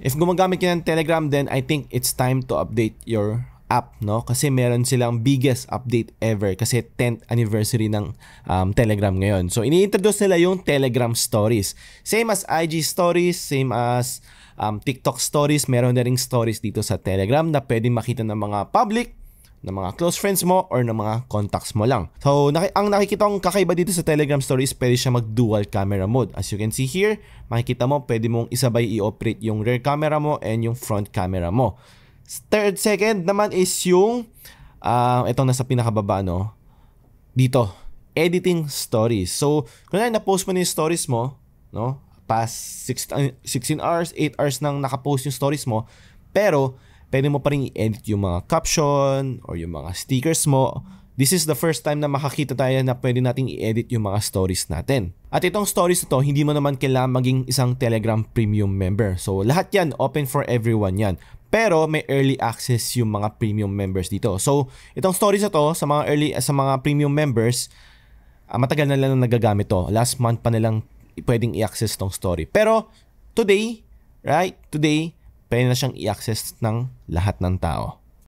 If gumagamit ka ng Telegram, then I think it's time to update your app, no? Kasi meron silang biggest update ever kasi 10th anniversary ng Telegram ngayon. So ini-introduce nila yung Telegram Stories. Same as IG Stories, same as TikTok Stories, meron na ring stories dito sa Telegram na pwedeng makita ng mga public, ng mga close friends mo, or ng mga contacts mo lang. So, ang nakikita kong kakaiba dito sa Telegram Stories, pwede siya mag-dual camera mode. As you can see here, makikita mo, pwede mong isabay i-operate yung rear camera mo and yung front camera mo. Second naman is yung, itong nasa pinakababa, no? Dito, editing stories. So, kung na-post mo na yung stories mo, no? Past 16 hours, 8 hours nang nakapost yung stories mo, pero pwede mo pa rin i-edit yung mga caption or yung mga stickers mo. This is the first time na makakita tayo na pwede nating i-edit yung mga stories natin. At itong stories na to, hindi mo naman kailangan maging isang Telegram Premium member. So lahat yan, open for everyone yan. Pero may early access yung mga premium members dito. So itong stories na to, sa mga premium members, matagal na lang nagagamit to. Last month pa nilang pwedeng i-access tong story. Pero today, right? Today, pwede na siyang i-access ng lahat ng tao.